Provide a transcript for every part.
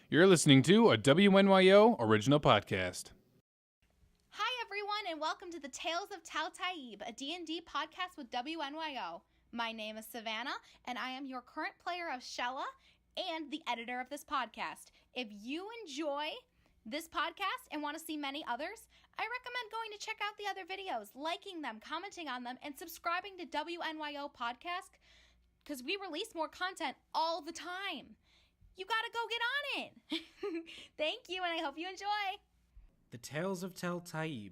You're listening to a WNYO original podcast. Hi everyone, and welcome to the Tales of Tal'Tayyib, a D&D podcast with WNYO. My name is Savannah, and I am your current player of Shella and the editor of this podcast. If you enjoy this podcast and want to see many others, I recommend going to check out the other videos, liking them, commenting on them, and subscribing to WNYO podcast because we release more content all the time. You gotta go get on it. Thank you, and I hope you enjoy. The Tales of Tal'Tayyib,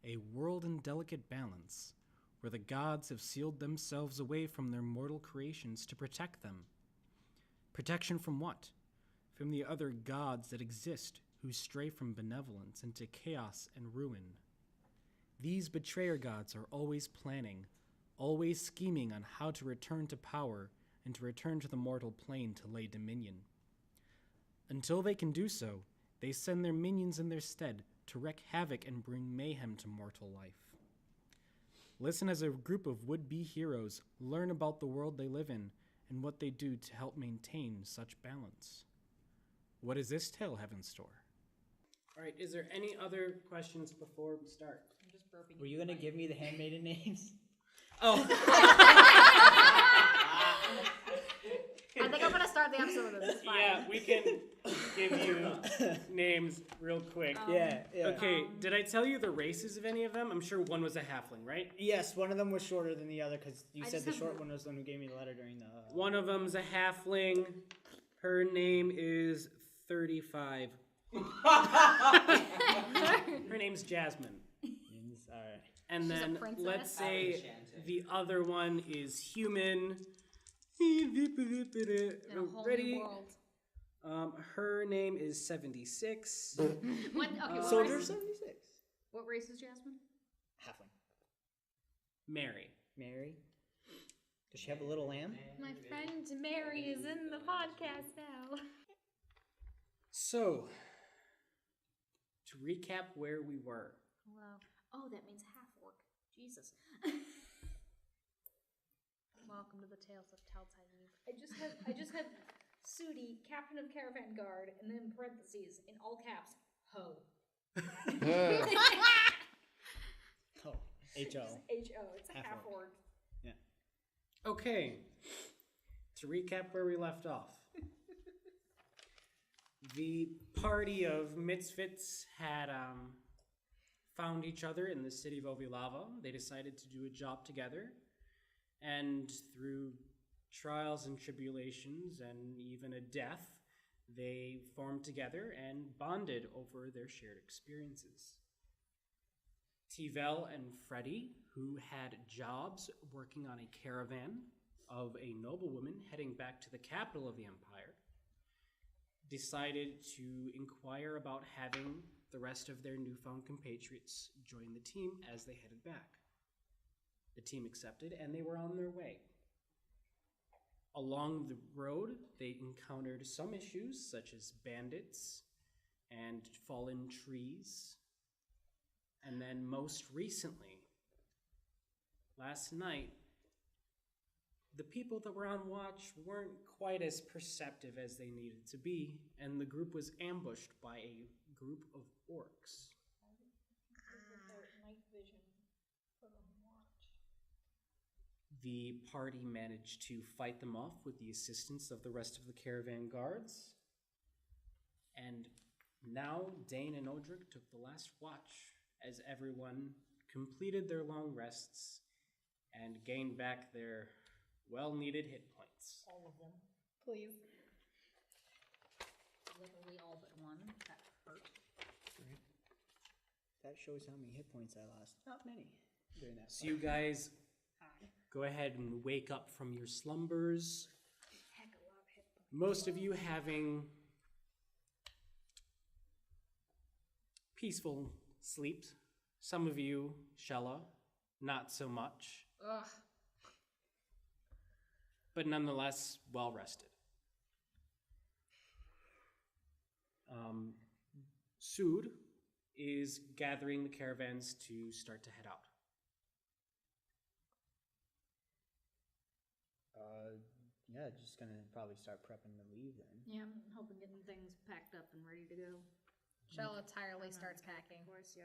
a world in delicate balance, where the gods have sealed themselves away from their mortal creations to protect them. Protection from what? From the other gods that exist, who stray from benevolence into chaos and ruin. These betrayer gods are always planning, always scheming on how to return to power and to return to the mortal plane to lay dominion. Until they can do so, they send their minions in their stead to wreak havoc and bring mayhem to mortal life. Listen as a group of would-be heroes learn about the world they live in and what they do to help maintain such balance. What does this tale have in store? All right, is there any other questions before we start? I'm just burping. Were you going to give me the handmaiden names? Oh. I think I'm going to start the episode with this. Yeah, we can give you names real quick. Yeah. Okay, did I tell you the races of any of them? I'm sure one was a halfling, right? Yes, one of them was shorter than the other because you I said just the have- short one was the one who gave me the letter during the... One of them's a halfling. Her name is 35. Her name's Jasmine. Alright. And She's a then princess? let's say the other one is human. In a whole Ready? new world. Her name is 76. What, okay, what, Soldier race, 76. what race is Jasmine? Halfling. Mary. Mary. Does she have a little lamb? My friend Mary is in the podcast now. So, to recap where we were. Wow. Oh, that means half-orc. Jesus. Welcome to the Tales of Tal'Tayyib. I just have Sudi, Captain of Caravan Guard, and then parentheses, in all caps, Ho. Oh, H-O. H-O. It's a Half-orc. half-orc. Yeah. Okay, to recap where we left off. The party of misfits had found each other in the city of Ovilava. They decided to do a job together, and through trials and tribulations and even a death, they formed together and bonded over their shared experiences. Tivel and Freddie, who had jobs working on a caravan of a noblewoman heading back to the capital of the empire, decided to inquire about having the rest of their newfound compatriots join the team as they headed back. The team accepted, and they were on their way. Along the road, they encountered some issues, such as bandits and fallen trees. And then most recently, last night, the people that were on watch weren't quite as perceptive as they needed to be, and the group was ambushed by a group of orcs. Night vision. Put on watch. The party managed to fight them off with the assistance of the rest of the caravan guards. And now Dane and Odric took the last watch as everyone completed their long rests and gained back their well-needed hit points. All of them. Please. Literally all but one. That hurt. That shows how many hit points I lost. Not many during that. So you guys go ahead and wake up from your slumbers. Heck, a lot of hit points. Most of you having peaceful sleeps. Some of you, Shella, not so much, Ugh. but nonetheless well rested. Sood is gathering the caravans to start to head out. Yeah, just gonna probably start prepping to leave then. Yeah, I'm hoping getting things packed up Shella entirely starts packing. Of course, yeah.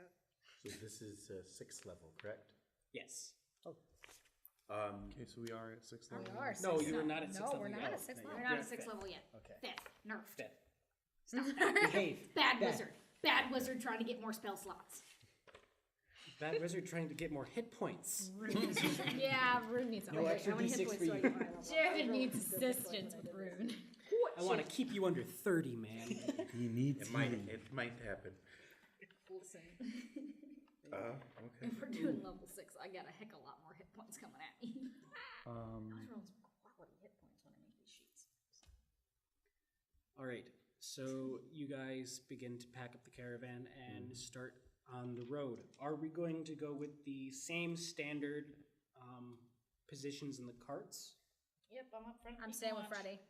So this is 6th level, correct? Yes. Okay, so we are at 6th level. We are. No, sixth you are level. not at 6th No, level we're yet. not Oh, at 6th no, level. We're you're not at 6th fifth. level yet. Okay. 5th. Nerfed. Fifth. Behave. Bad wizard. Bad wizard trying to get more spell slots. Bad wizard trying to get more hit points. Yeah, Rune needs No extra How many hit D6 points for do I you. get when I level up? Jared needs assistance with Rune. I want to keep you under 30, man. He needs It might happen. Listen, Okay. if we're doing level 6, I got a heck of a lot more hit points coming at me. I was rolling some quality hit points when I make these sheets. All right, so you guys begin to pack up the caravan and start on the road. Are we going to go with the same standard positions in the carts? Yep, I'm up front. I'm staying with Freddy.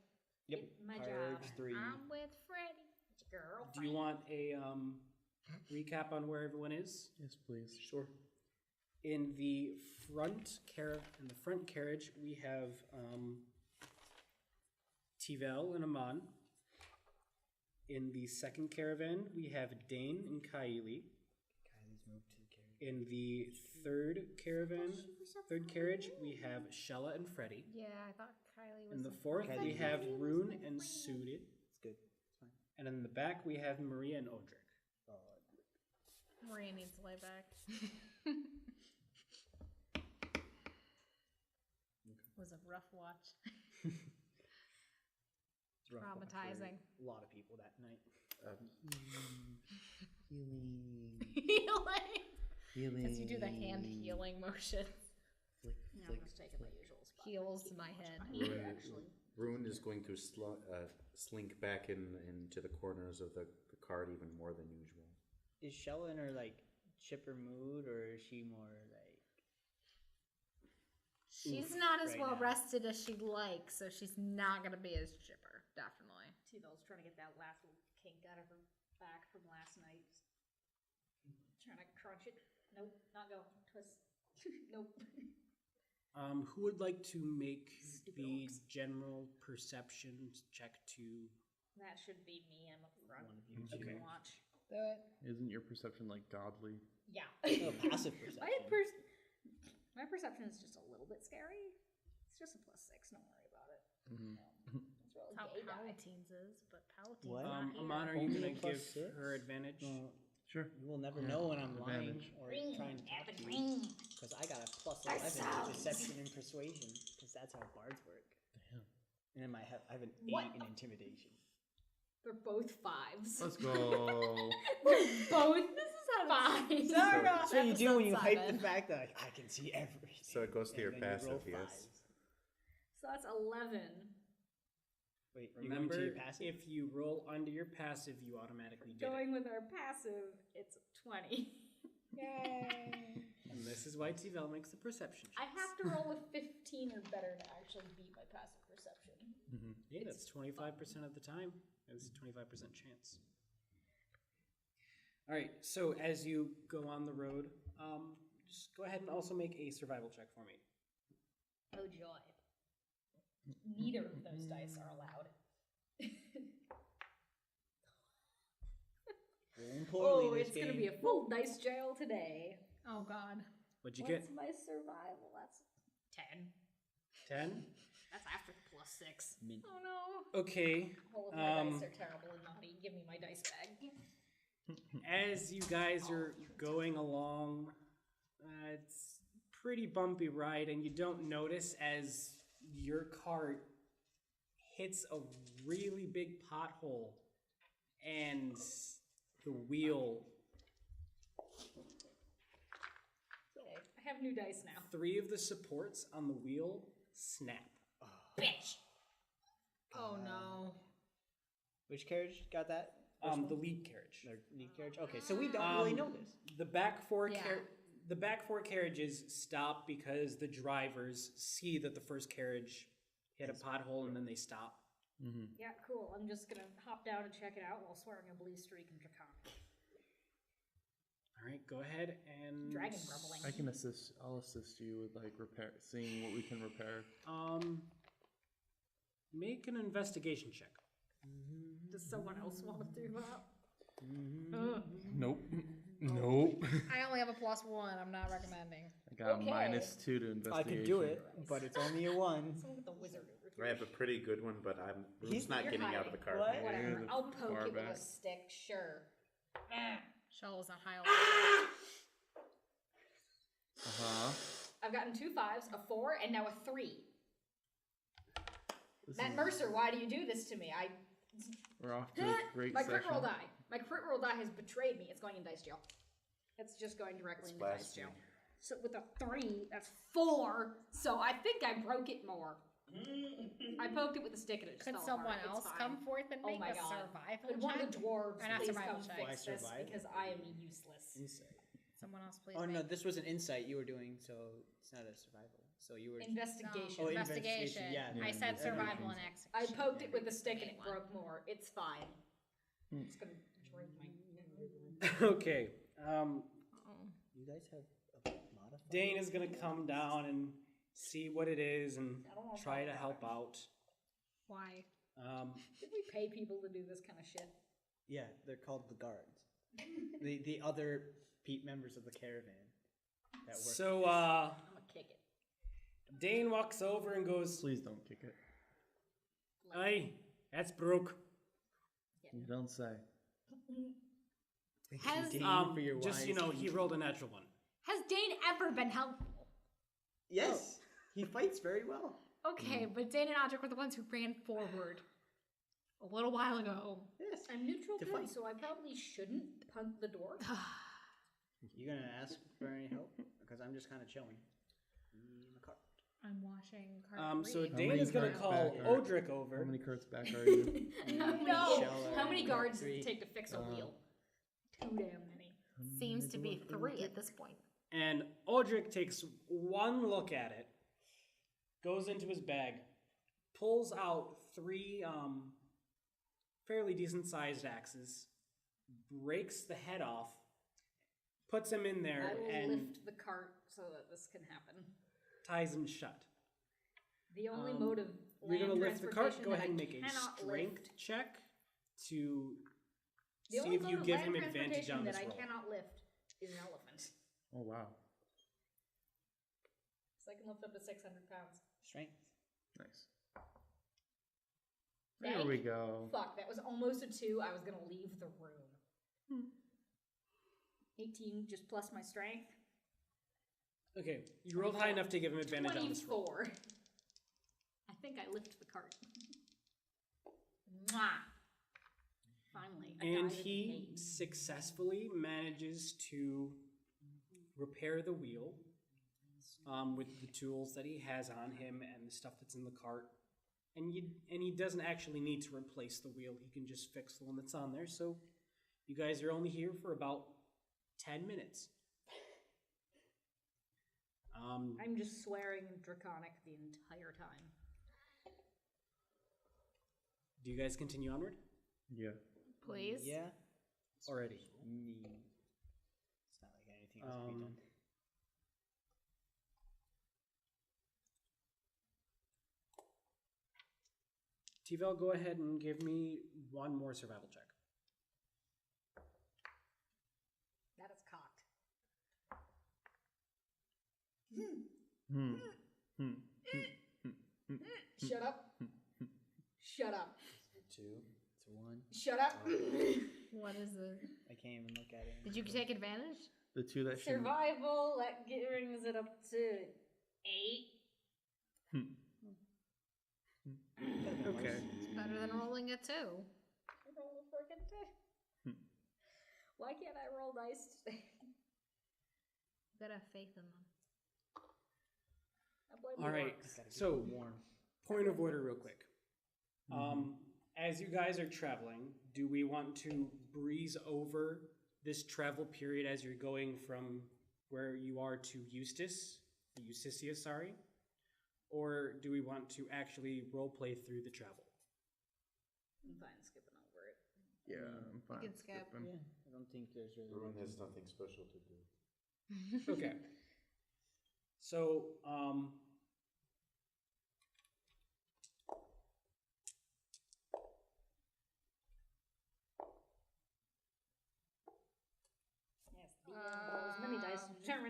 Yep. My Cards, job. 3. I'm with Freddy. It's your girl. Do you want a recap on where everyone is? Yes, please. Sure. In the front carriage, we have Tivel and Aman. In the second caravan, we have Dane and Kylie. Kylie's moved to the carriage. In the third carriage, we have Shella and Freddy. Yeah, I thought Kylie was In the fourth, we have Rune and Suited. It's good. It's fine. And in the back, we have Maria and Odric. Oh, Maria needs to lay back. Was a rough watch. it's rough watch for Traumatizing. A lot of people that night. Healing. Healing. Healing. As you do the hand healing motion. Flick, No, I'm flick. just taking my usual spot. Heals Keep my watch head. behind you, Rune, actually. Rune is going to slink back into the corners of the cart even more than usual. Is Shella in her like chipper mood, or is she more like? She's Oof, not as right well now. rested as she'd like, so she's not gonna be as chipper, definitely. T-Bell's trying to get that last little kink out of her back from last night. Trying to crunch it. Nope, not go. Twist. Nope. Who would like to make Stupid the orcs. general perception check to... That should be me. I'm up front. One of you You Okay. can watch. Do it. Isn't your perception like godly? Yeah. Oh, passive perception. My perception is just a little bit scary. It's just a +6. Don't worry about it. Mhm. It's real That's how gay guy. Palatines is, but Palatines What? not here. Aman, are you Only going a to give +6? her advantage? No, Sure. you will never Yeah, know when I'm advantage. lying or Ring, trying to talk epic to you. ring. Because I got a +11 That to sounds- deception and persuasion. Because that's how bards work. Damn. And then I have an 8 What? in intimidation. They're both 5s. Let's go. They're both 5s. That's what you do when you Episode hype the 7. fact that like, I can see everything. So it goes to your And then you roll passive, yes. fives. So that's 11. Wait, you're going Remember, to your passive? if you roll under your passive, you automatically get it. Going with our passive, it's 20. Yay. And this is why Tivel makes the perception I checks. have to roll a 15 or better to actually beat my passive perception. Yeah, that's 25% of the time. It's a 25% chance. All right, so as you go on the road, just go ahead and also make a survival check for me. Oh joy. Neither of those dice are allowed. Rolling poorly Oh, this it's gonna game. be a full dice jail today. Oh god. What'd you What's get? my survival? That's 10. 10? That's after the +6. Oh no. Okay. All of my dice are terrible and naughty. Give me my dice bag. As you guys are going along, it's a pretty bumpy ride, and you don't notice as your cart hits a really big pothole, and the wheel, Okay, I have new dice now. 3 of the supports on the wheel snap. Bitch! Oh no. Which carriage got that? Which The one? lead carriage. Their lead carriage? Okay, so we don't really know this. The back four Yeah. the back 4 carriages stop because the drivers see that the first carriage hit a pothole and then they stop. Yeah, cool. I'm just gonna hop down and check it out while swearing a blue streak and Draconic. All right, go ahead and Dragon grumbling. I can assist. I'll assist you with like seeing what we can repair. Make an investigation check. Does someone else want to do that? Nope. Nope. I only have a +1. I'm not recommending. I got Okay. a -2 to investigation. I could do it, but it's only a 1. Someone with the wizard over I here. have a pretty good one, but He's- Ruth's not you're getting out of hiding. the cart. What? Whatever. the I'll poke far it with a back. stick, sure. Shell isn't high. I've gotten 2 5s, a 4, and now a 3. This Matt is- Mercer, why do you do this to me? We're off to a great My session. crit roll die. My crit roll die has betrayed me. It's going in dice jail. It's just going directly into dice jail. So with a 3, that's 4. So I think I broke it more. I poked it with a stick and it just Could fell someone apart. else It's come fine. forth and Oh make my a God. survival Could one check? of the dwarves Or not please survival come check. fix Why this survive? because I am useless. Insight. Someone else, please. Oh no, make- this was an insight you were doing, so it's not a survival. So you were. Investigation. Oh, investigation. yeah. I said survival and I execution. poked it with a stick and it One. broke more. It's fine. It's gonna drink my. Okay. You guys have a modifier. Dane is gonna come down and see what it is and I don't wanna try talk to help out. Why? Did we pay people to do this kind of shit? Yeah, they're called the guards. the other members of the caravan that work. So I'm gonna kick it. Dane walks over and goes, Please don't kick it. "Aye, that's broke." You don't say. Thank Has- you, Dane, for your Just wise you know, he rolled a natural one. Has Dane ever been helpful? Yes, he fights very well. Okay, but Dane and Audric were the ones who ran forward a little while ago. Yes. I'm neutral To good, fight. so I probably shouldn't punt the door. You gonna ask for any help? Because I'm just kind of chilling. In the cart. I'm washing cart So three. Dane many is gonna cards call back are- Odric How over. many carts back are you? No. Shell How or many guards does three? it take to fix a wheel? Too damn many. Seems to be 3 at this point. And Odric takes one look at it, goes into his bag, pulls out 3 fairly decent sized axes, breaks the head off, puts them in there, I will and lift the cart so that this can happen. ties them shut. The only mode of We're land gonna lift the cart. transportation Go that ahead I and make a cannot strength lift. check to The see only if you mode of give land him advantage transportation on this that roll. I cannot lift is an elephant. Oh wow. So I can lift up to 600 pounds. Strength. Nice. There Thank we go. Fuck, that was almost a 2. I was gonna leave the room. 18 just plus my strength. Okay, you rolled high enough to give him advantage on this roll. 24. I think I lift the cart. Mwah. Finally, a And guy with he a name. successfully manages to repair the wheel with the tools that he has on him and the stuff that's in the cart. And he doesn't actually need to replace the wheel. He can just fix the one that's on there. So you guys are only here for about 10 minutes. I'm just swearing Draconic the entire time. Do you guys continue onward? Yeah. Please? Yeah. Already. It's not like anything else can be done. T-Vel, go ahead and give me one more survival check. That is cocked. Shut up. Shut up. 2. It's a 1. Shut up. What is it? I can't even look at it. Did you take advantage? The 2 that should. Survival, that brings it up to 8. Okay. It's better than rolling a 2. I roll a frickin' die. Why can't I roll dice today? You gotta have faith in them. I blame All the right. orcs. So, point of order, real quick. As you guys are traveling, do we want to breeze over this travel period as you're going from where you are to Eustacia, sorry? Or do we want to actually roleplay through the travel? I'm fine skipping over it. Yeah, I'm fine. can skip. skipping. Yeah, I don't think there's really. Ruin has nothing special to do. Okay. So,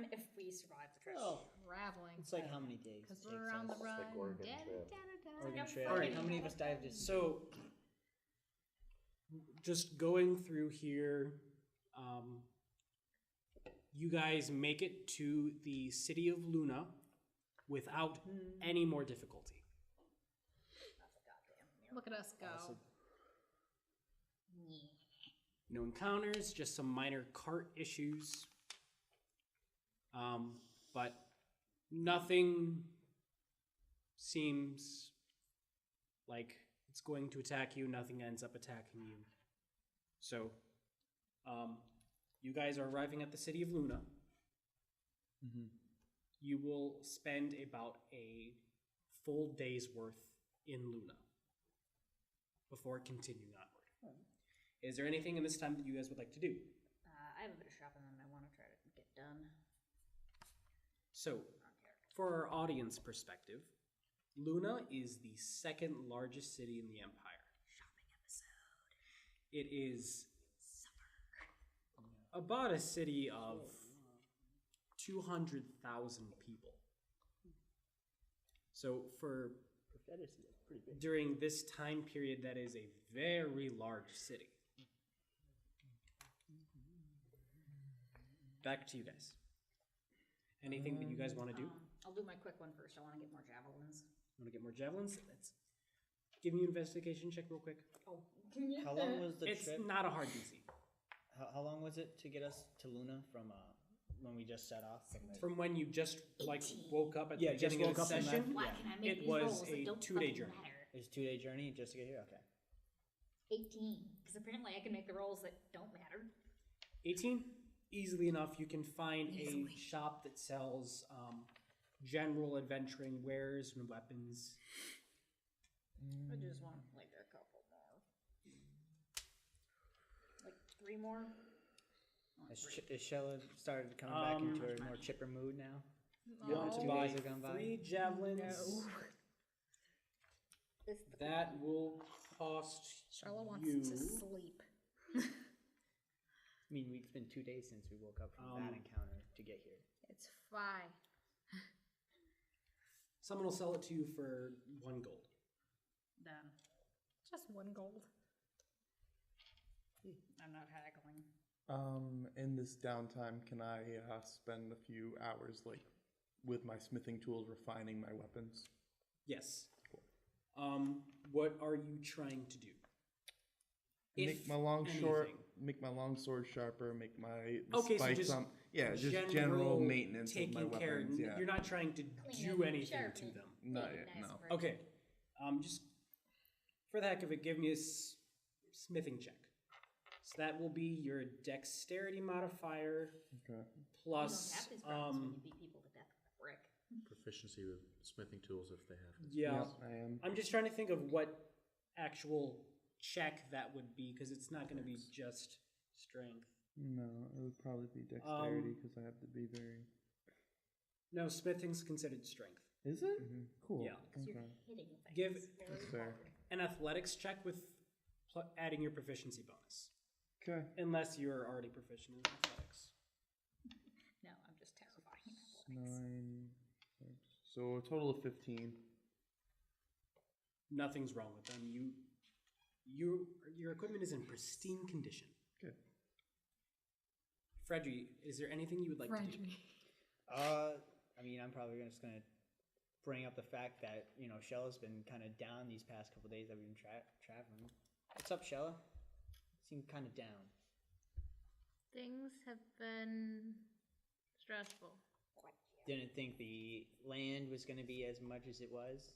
determine if we survive the trip. Oh, Traveling. it's like how many days? Because it we're takes on the us? run. like Oregon Da, Trail. da, da, da. Oregon Like a Trail. Alright, How many of us died of this? So, just going through here, you guys make it to the city of Luna without any more difficulty. Look at us go. Awesome. No encounters, just some minor cart issues. But nothing seems like it's going to attack you. Nothing ends up attacking you. So, you guys are arriving at the city of Luna. Mm-hmm. You will spend about a full day's worth in Luna before continuing onward. Is there anything in this time that you guys would like to do? I have a bit of shopping that I want to try to get done. So, for our audience perspective, Luna is the second largest city in the Empire. Shopping episode. It is about a city of 200,000 people. So, for Confederacy, that's pretty big. during this time period, that is a very large city. Back to you guys. Anything that you guys want to do? I'll do my quick one first. I want to get more javelins. Want to get more javelins? Let's give me an investigation check real quick. Oh, can you? How long was the It's trip? not a hard DC. How long was it to get us to Luna from when we just set off? From when you just like woke up at the Yeah, just beginning of woke the up and session, left. Why Yeah. can I make It these was rolls a that don't 2-day fucking journey. matter? It's a 2-day journey just to get here. Okay. 18, because apparently I can make the rolls that don't matter. 18, easily enough, you can find a shop that sells general adventuring wares and weapons. I just want like a couple more, like 3 more. Has Shella started coming back into her more chipper mood now? You want to Two buy days have gone by? 3 javelins. This is the That will cost Charlotte wants you. to sleep. I mean, it's been 2 days since we woke up from that encounter to get here. It's fine. Someone will sell it to you for 1 gold. done. Just 1 gold. I'm not haggling. In this downtime, can I spend a few hours, like, with my smithing tools, refining my weapons? Yes. What are you trying to do? Make If my long anything. make my long sword sharper. Make my Okay, so spikes just on. Yeah, just general maintenance of my taking care. weapons. Yeah, You're not trying to Clean do them, anything to sharpen. them. not Make it yet. nice No. and Okay. Just for the heck of it, give me a smithing check. So that will be your dexterity modifier Okay. plus you don't have these problems when you beat people to death with a brick. Proficiency with smithing tools if they have them. yeah. Yep, I am. I'm just trying to think of what actual check that would be because it's not going to be just strength. No, it would probably be dexterity because I have to be very. No, smithing's considered strength. Is it? Cool. Yeah. Because you're Okay. hitting things Give- very That's fair. hard. An athletics check with adding your proficiency bonus, Okay. unless you're already proficient in athletics. No, I'm just terrifying. Athletics. 9. 6. So a total of 15. Nothing's wrong with them. Your equipment is in pristine condition. Good. Fredry, is there anything you would like to do? I mean, I'm probably just gonna bring up the fact that Shella's been kind of down these past couple days that we've been traveling. What's up, Shella? Seem kind of down. Things have been stressful. Didn't think the land was gonna be as much as it was.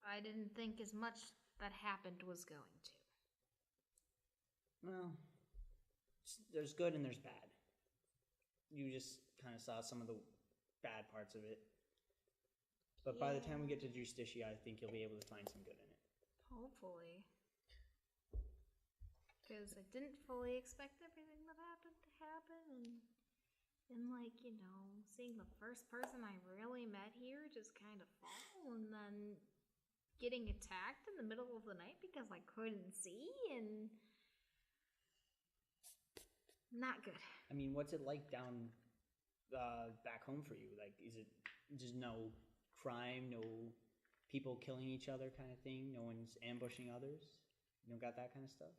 I didn't think as much that happened was going to. Well, there's good and there's bad. You just kind of saw some of the bad parts of it. But by the time we get to Justicia, I think you'll be able to find some good in it. Hopefully. Because I didn't fully expect everything that happened to happen, and like, seeing the first person I really met here just kind of fall, and then getting attacked in the middle of the night because I couldn't see, and not good. I mean, what's it like down back home for you? Like, is it just no crime, no people killing each other kind of thing? No one's ambushing others? You don't got that kind of stuff?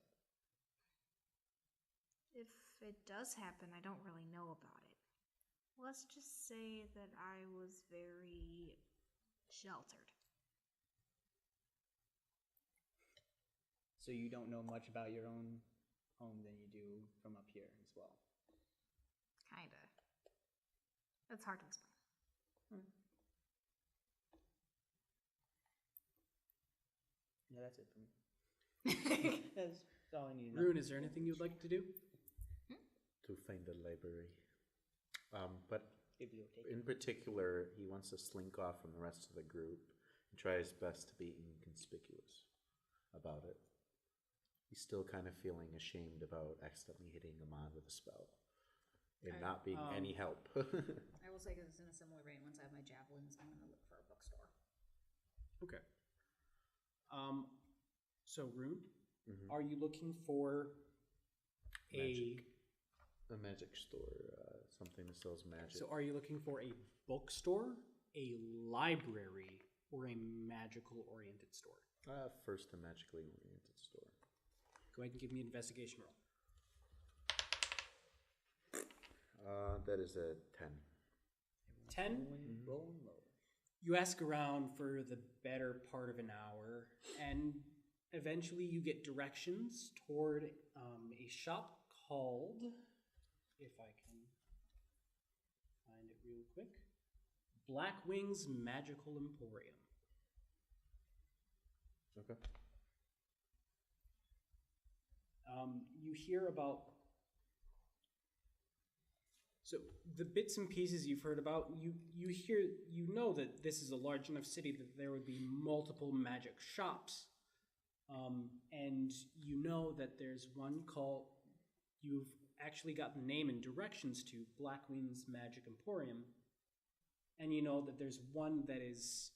If it does happen, I don't really know about it. Let's just say that I was very sheltered. So you don't know much about your own home than you do from up here as well? Kinda. That's hard to explain. Yeah, that's it for me. That's all I need to know. Rune, is there anything you'd like to do? To find a library. But Bibliotheque. in particular, he wants to slink off from the rest of the group and try his best to be inconspicuous about it. He's still kind of feeling ashamed about accidentally hitting Ahmad with a spell and not being any help. I will say, because it's in a similar vein, once I have my javelins, I'm going to look for a bookstore. Okay. So Rune, are you looking for A magic store, something that sells magic. So are you looking for a bookstore, a library, or a magical oriented store? First, a magically oriented store. Go ahead and give me an investigation roll. That is a 10. 10? Rolling low. You ask around for the better part of an hour, and eventually you get directions toward a shop called, if I can find it real quick, Blackwing's Magical Emporium. Okay. You hear about... So the bits and pieces you've heard about, you know that this is a large enough city that there would be multiple magic shops. And you know that there's one called, you've actually got the name and directions to Blackwing's Magic Emporium. And you know that there's one that is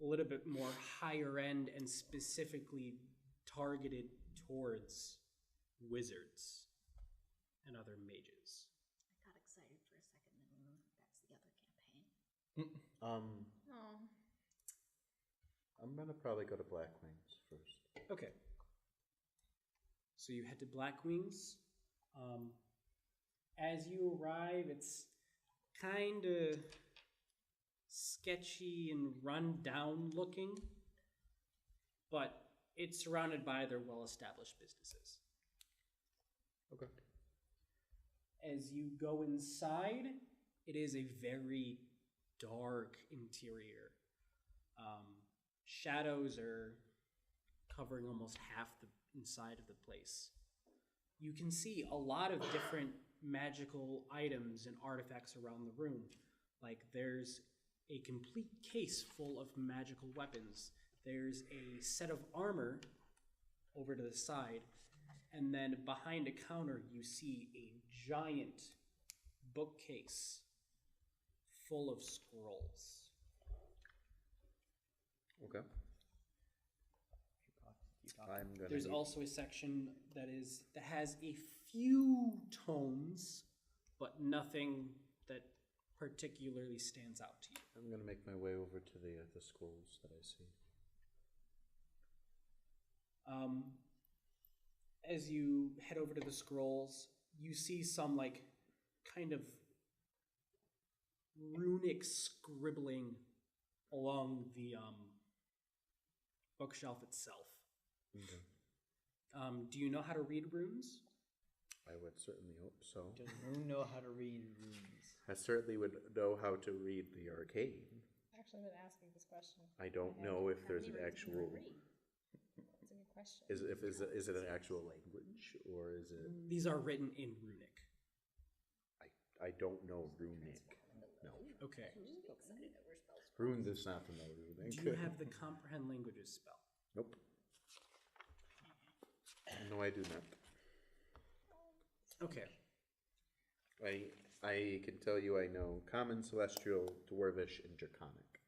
a little bit more higher end and specifically targeted towards wizards and other mages. I got excited for a second and remembered that's the other campaign. Oh. I'm gonna probably go to Blackwings first. Okay. So you head to Blackwings. As you arrive, it's kind of sketchy and run down looking, but it's surrounded by their well-established businesses. Okay. As you go inside, it is a very dark interior. Shadows are covering almost half the inside of the place. You can see a lot of different magical items and artifacts around the room. Like there's a complete case full of magical weapons. There's a set of armor over to the side. And then behind a counter, you see a giant bookcase full of scrolls. Okay. I'm gonna. There's also a section that has a few tomes, but nothing that particularly stands out to you. I'm gonna make my way over to the scrolls that I see. As you head over to the scrolls, you see some like kind of runic scribbling along the bookshelf itself. Okay. Do you know how to read runes? I would certainly hope so. Does Moon know how to read runes? I certainly would know how to read the arcane. Actually, I've been asking this question. I don't know if there's an actual. That's a good question. Is it an actual language or is it? These are written in runic. I don't know runic. No. Okay. Rune does not know runic. Do you have the comprehend languages spell? Nope. No, I do not. Okay. I can tell you I know Common, Celestial, Dwarvish, and Draconic.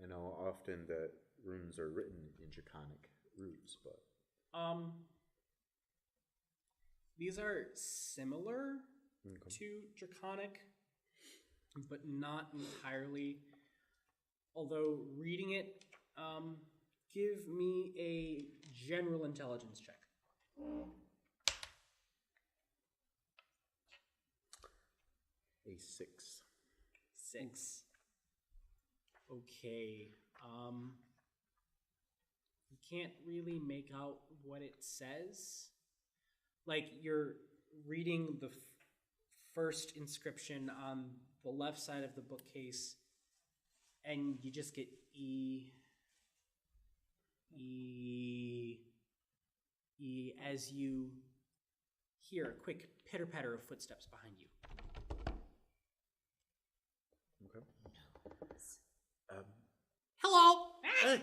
I know often that runes are written in Draconic roots, but... These are similar to Draconic, but not entirely. Although reading it, give me a general intelligence check. A 6. 6. Okay. You can't really make out what it says. Like, you're reading the first inscription on the left side of the bookcase, and you just get E as you hear a quick pitter-patter of footsteps behind you. Okay. Hello! Hello.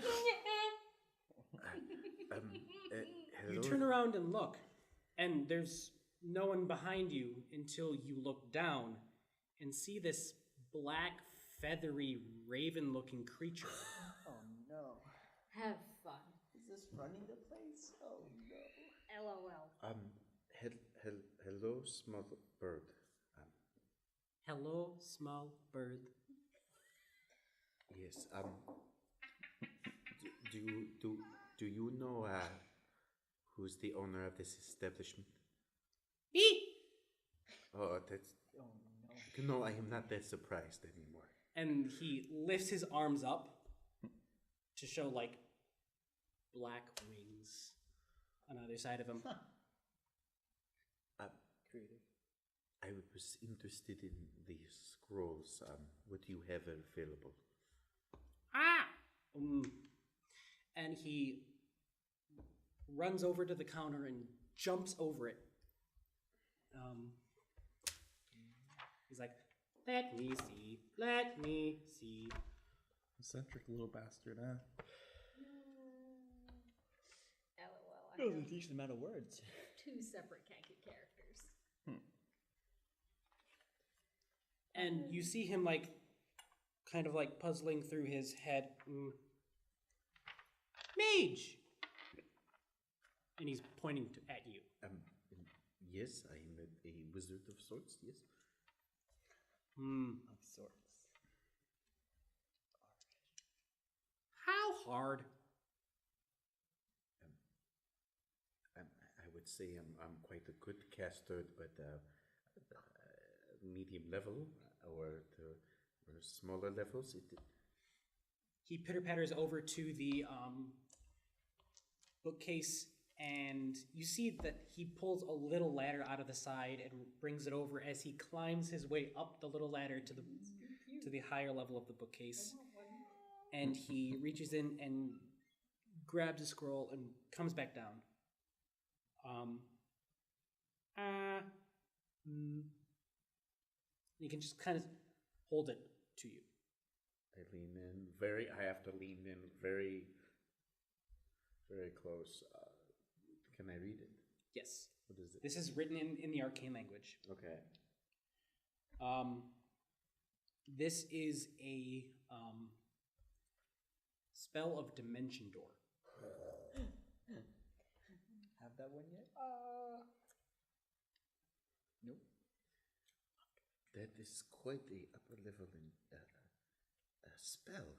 You turn around and look, and there's no one behind you until you look down and see this black, feathery, raven-looking creature. Oh no. Have fun. Is this running the place? Oh no. LOL. Hello, small bird. Hello, small bird. Yes. Do you know who's the owner of this establishment? Me! Oh, that's. Oh no. No, I am not that surprised anymore. And he lifts his arms up to show, like, black wings on either side of him. Creative. I was interested in the scrolls. What do you have available? And he runs over to the counter and jumps over it. He's like, let me see. Eccentric little bastard, huh? LOL. That was a decent amount of words. 2 separate Kanku characters. And you see him, like, kind of like puzzling through his head. Mage! And he's pointing at you. Yes, I am a wizard of sorts, yes. Of sorts. How hard? I would say I'm quite a good caster, but medium level or smaller levels. He pitter-patters over to the bookcase, and you see that he pulls a little ladder out of the side and brings it over as he climbs his way up the little ladder to the higher level of the bookcase. And he reaches in and grabs a scroll and comes back down. You can just kind of hold it to you. I have to lean in very, very close. Can I read it? Yes. What is it? This is written in the arcane language. Okay. This is a spell of Dimension Door. Have that one yet? Nope. That is quite the upper level in spell.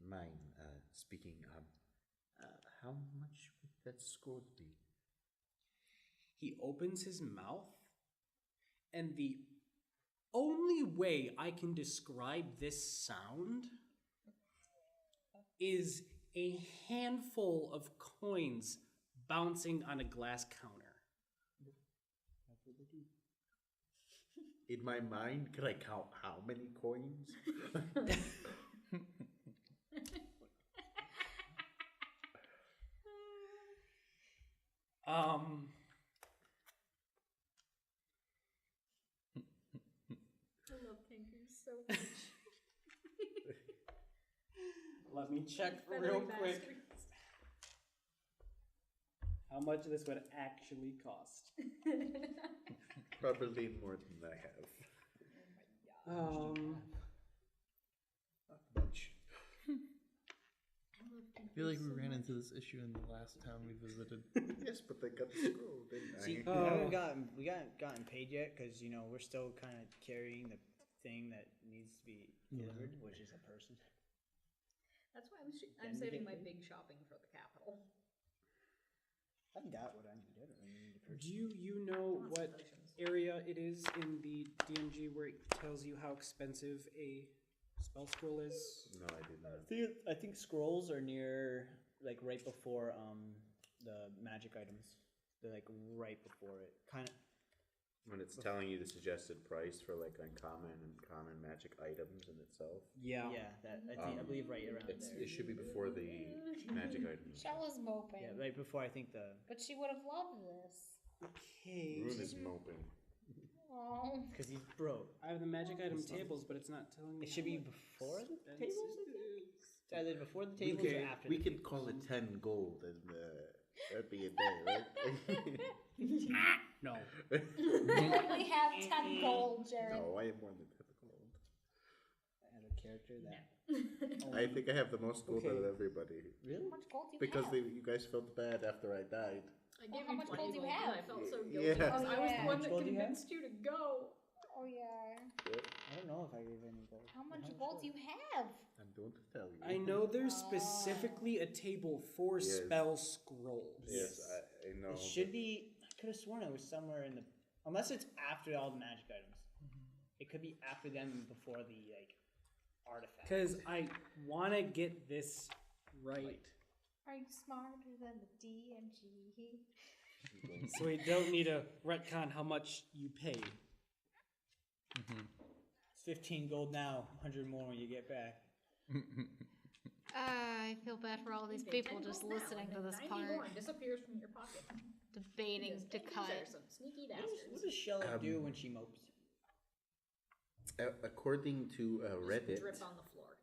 Mine speaking. How much would that score be? He opens his mouth, and the only way I can describe this sound is a handful of coins bouncing on a glass counter. That's what they do. In my mind, can I count how many coins? I love Kanku so much. Let me check Feathery real quick bastards. how much this would actually cost. Probably more than I have. Not much. I feel like we ran into this issue in the last town we visited. Yes, but I got the scroll, didn't See, I? we haven't gotten paid yet because we're still kind of carrying the thing that needs to be delivered, which is a person. That's why I'm saving my big shopping for the capital. I've got what I need. I don't really need a person. Do you know what area it is in the DMG where it tells you how expensive a spell scroll is? No, I did not. I think scrolls are near, like, right before the magic items. They're like right before it. Kind of. When it's telling you the suggested price for like uncommon and common magic items in itself. Yeah. Yeah, that I believe right around there. It should be before the magic items. Shella's moping. Yeah, right before I think the. But she would have loved this. Okay. Rune is moping. Oh. Because he's broke. I have the magic item tables, but it's not telling me. It should be how much before the expensive tables. it is. It's either before the tables or after. We the could tables. call it 10 gold and that'd be a day, right? No. You only have 10 gold, Jared. No, I have more than 10 gold. I have a character that. I think I have the most gold out of Okay. everybody. Really? How much gold do you Because have? you guys felt bad after I died. I Well, gave how you much 20 gold do you gold have? and I felt so guilty Yeah. because Oh, I was yeah. the one How much that gold do you have? convinced you to go. Oh, yeah. I don't know if I gave any gold. How much gold do you have? I'm going to tell you. I know there's specifically a table for Yes. spell scrolls. Yes, I know. It should be. I could have sworn it was somewhere in the. Unless it's after all the magic items. It could be after them and before the artifacts. Because I want to get this right. Are you smarter than the DMG? So we don't need to retcon how much you pay. It's 15 gold now, 100 more when you get back. I feel bad for all these Okay, people 10 just gold now, listening and to then this 90 part, more disappears from your pocket. debating to Because cut. these are some sneaky What bastards. does Shella do when she mopes? According to Reddit, Drip on the floor.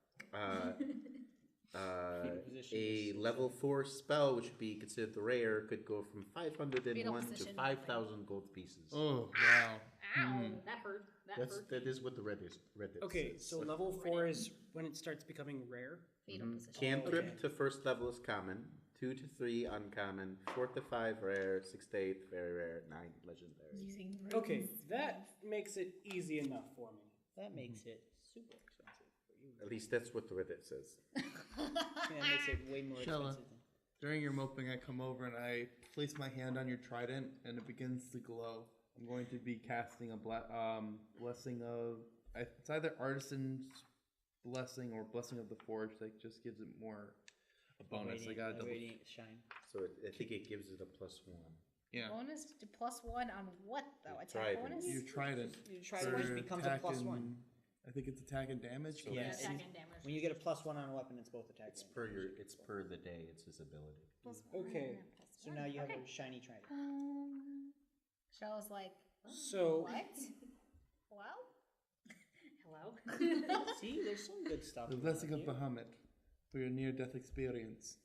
a level 4 spell, which would be considered rare, could go from 501 to position. 5,000 gold pieces. Oh, wow. Ow, that hurt. That is what the Reddit Okay, says. so level 4 is when it starts becoming rare. Fetal position. Cantrip Okay. to first level is common, 2 to 3 uncommon, 4 to 5 rare, 6 to 8 very rare, 9 legendary. Using Okay, that makes it easy enough for me. That makes it super expensive for you. At least that's what the Reddit says. That makes it way more Shella. expensive. During your moping, I come over and I place my hand on your trident, and it begins to glow. I'm going to be casting a blessing of. It's either artisan's blessing or blessing of the forge. That just gives it more a bonus. I got a double. Radiant shine. So I think it gives it a +1. Yeah. Bonus to +1 on what, though? Attack Trident. bonus? Your trident. Your trident for becomes a attack +1. and- I think it's attack and damage. Yeah, Attack and and damage. when you get a +1 on a weapon, it's both attack. It's and per damage. it's per the day. It's his ability. +1 Okay. and So +1. now you have Okay. a shiny trident. Shella's like, So, what? Well? Hello? See, there's some good stuff. The going blessing on of here. Bahamut for your near-death experience.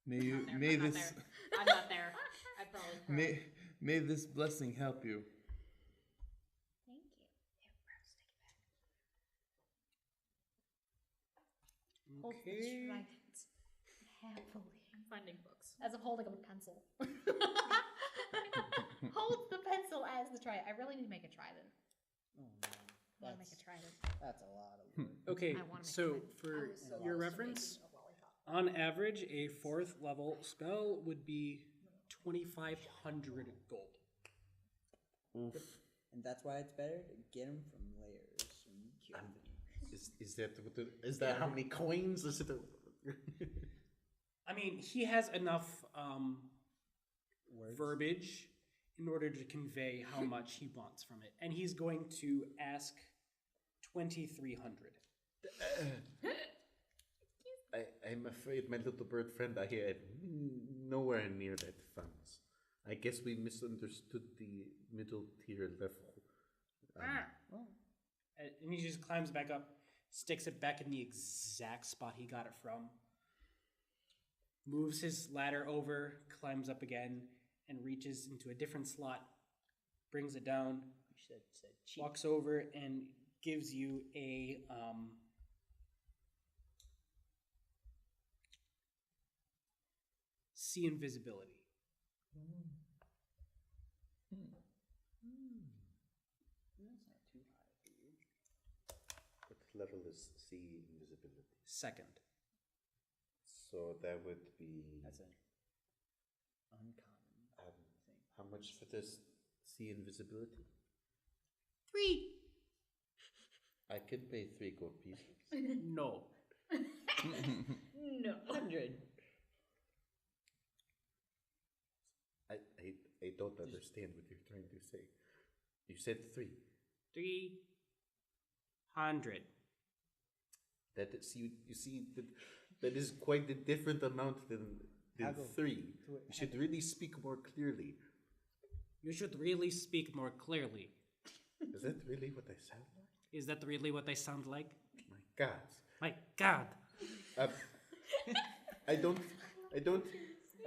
May you, There, may I'm not this, there. I'm not there. I probably cried. may this blessing help you. Thank you. Yeah, gross, take it back. Hold the okay. trident happily. I'm finding books. As of holding up a pencil. Hold the pencil as the trident. I really need to make a trident. Oh, I want to make a trident. That's a lot of work. Okay, I wanna make so trident. for I was so your close to reference, making a lollipop. on average, a 4th level spell would be 2,500 gold. And that's why it's better to get them from layers. And kill them. Is that how many coins? Is it? I mean, he has enough Words. verbiage in order to convey how much he wants from it. And he's going to ask 2,300. I'm afraid, my little bird friend, I had nowhere near that funds. I guess we misunderstood the middle tier level. And he just climbs back up, sticks it back in the exact spot he got it from, moves his ladder over, climbs up again, and reaches into a different slot, brings it down, You said cheap. walks over, and gives you a see invisibility. That's not too high for you. What level is see invisibility? Second. So that would be. That's an uncommon thing. How much for this see invisibility? 3. I can pay 3 gold pieces. No. No. 100. I don't understand what you're trying to say. You said 3. 300. That is, you see that is quite a different amount than I'll go 3. to it. You should really speak more clearly. You should really speak more clearly. Is that really what I sound like? Is that really what I sound like? My God. My God. I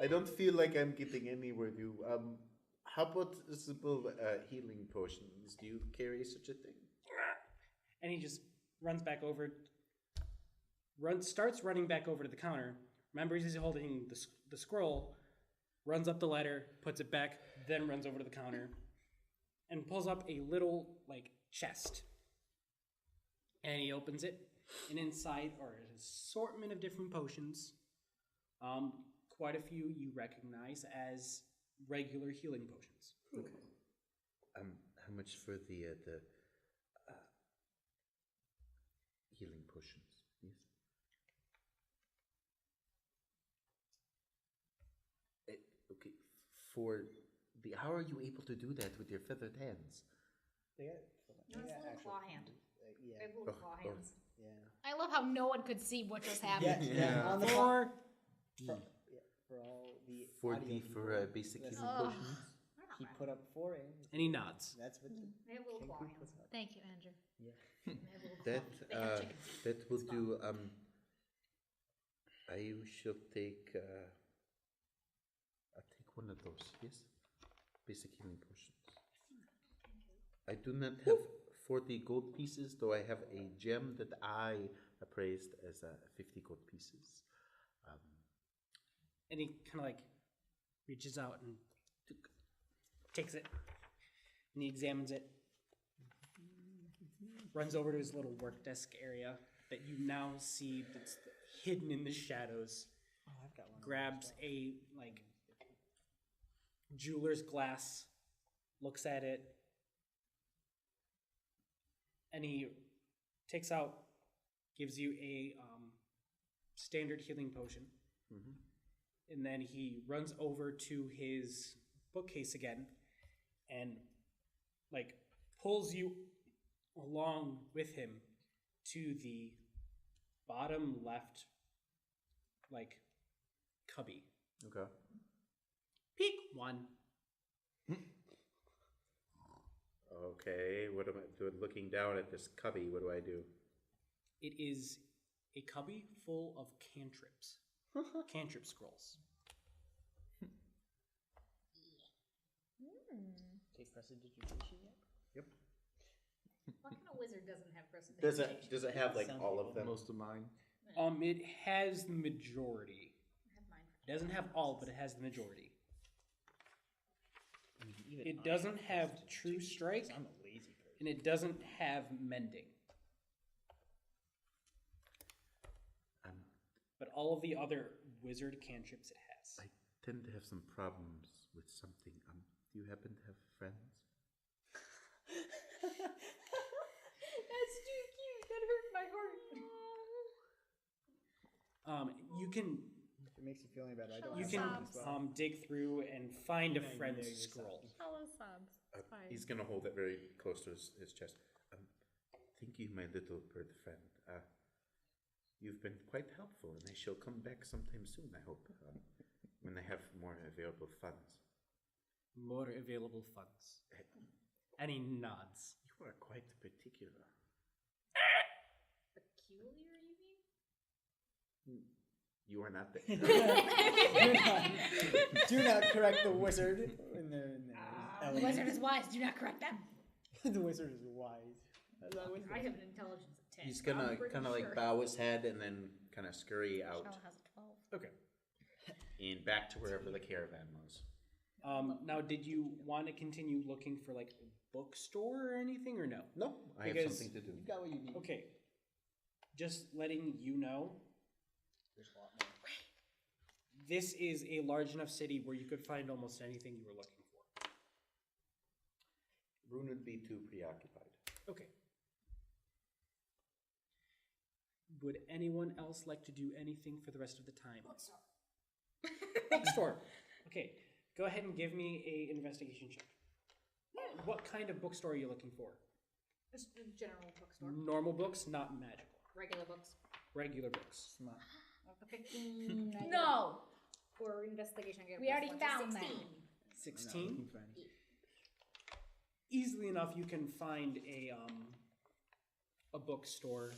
don't feel like I'm getting anywhere new. How about simple healing potions? Do you carry such a thing? And he just runs back over, starts running back over to the counter. Remembers he's holding the scroll, runs up the ladder, puts it back, then runs over to the counter, and pulls up a little, like, chest. And he opens it, and inside are an assortment of different potions. Quite a few you recognize as regular healing potions. Okay. How much for the healing potions? Yes. Okay. For the, how are you able to do that with your feathered hands? They got, No, it's a little actual claw hand. yeah. They have little claw hands. Yeah. I love how no one could see what just happened. Yeah. On the For for all the For audio the people, basic that's- healing Oh. potions? he put up 4 ends. and he nods. That's what They have little claw Kenku hands. puts up. Thank you, Andrew. Yeah. They have little claw That hands. They have chicken. that will do. I shall take. I'll take one of those. Yes, basic healing potions. I do not have 40 gold pieces, though I have a gem that I appraised as 50 gold pieces. And he kind of like reaches out and takes it, and he examines it, runs over to his little work desk area that you now see that's hidden in the shadows, Oh, I've got one. grabs a like jeweler's glass, looks at it, and he takes out, gives you a standard healing potion. Mhm. And then he runs over to his bookcase again and like pulls you along with him to the bottom left like cubby. Okay. Peek 1. Okay. What am I doing? Looking down at this cubby. What do I do? It is a cubby full of cantrips. Cantrip scrolls. Take prestidigitation yet? Yep. What kind of wizard doesn't have prestidigitation? Does it have like Sounds all like of them? Most of mine. It has the majority. I have mine. It doesn't have all, but it has the majority. I mean, even It I doesn't have prestidigitation true strike, because I'm a lazy person. and it doesn't have mending. But all of the other wizard cantrips it has. I tend to have some problems with something. Do you happen to have friends? That's too cute. That hurt my heart. You can If it makes you feel any better, I don't. you have can one as well. dig through and find a No, you friend's know yourself. scroll. Hello, subs. It's fine. He's gonna hold it very close to his chest. Thank you, my little bird friend. You've been quite helpful, and I shall come back sometime soon, I hope, when I have more available funds. More available funds. And he nods. You are quite particular. Peculiar, you mean? You are not the... Do not correct the wizard in the The element. wizard is wise. Do not correct them. The wizard is wise. I have an intelligence of 10. He's so I'm gonna pretty kind of like sure. bow his head and then kind of scurry out. Shell has a 12. Okay. And back to wherever the caravan was. Now, did you want to continue looking for like a bookstore or anything, or no? Nope, I have Because- something to do. You got what you need. Okay. Just letting you know, There's a lot more. this is a large enough city where you could find almost anything you were looking for. Rune would be too preoccupied. Okay. Would anyone else like to do anything for the rest of the time? Bookstore. Okay. Go ahead and give me a investigation check. What kind of bookstore are you looking for? Just a general bookstore. Normal books, not magical. Regular books. Regular books. Smart. 15. No. For investigation, I get a We plus already one, so found 16. that. 16? Easily enough, you can find a bookstore.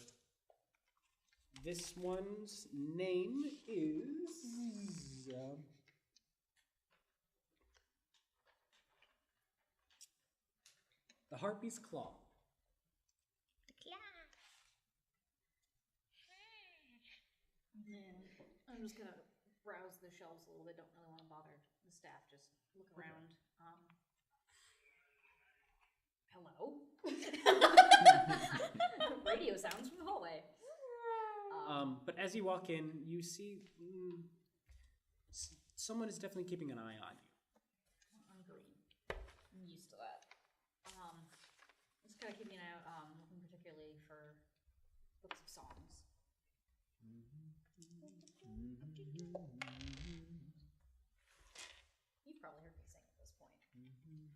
This one's name is The Harpy's Claw. I'm just gonna browse the shelves a little bit. Don't really want to bother the staff. Just look around. Hello. Radio sounds from the hallway. But as you walk in, you see someone is definitely keeping an eye on you. I'm green. I'm used to that. Just kind of keeping an eye out. Looking particularly for books of songs. You've probably heard me sing at this point.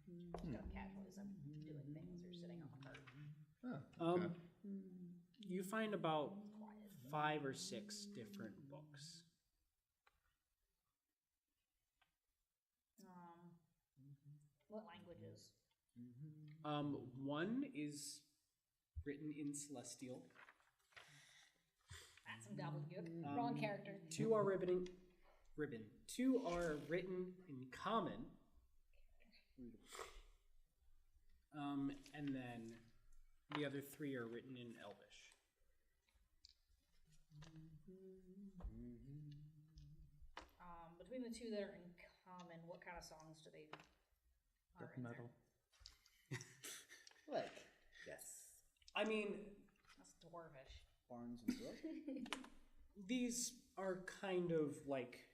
Just kind of casually as I'm doing things or sitting on the cart. Oh, okay. You find about 5 or 6 different books. What languages? One is written in Celestial. That's some gobbledygook. Wrong character. 2 are ribbon. 2 are written in Common. And then the other 3 are written in Elvish. Between the 2 that are in common, what kind of songs do they are Death in metal. Like Yes. I mean, there? That's dwarvish. Barnes and Brook. these are kind of like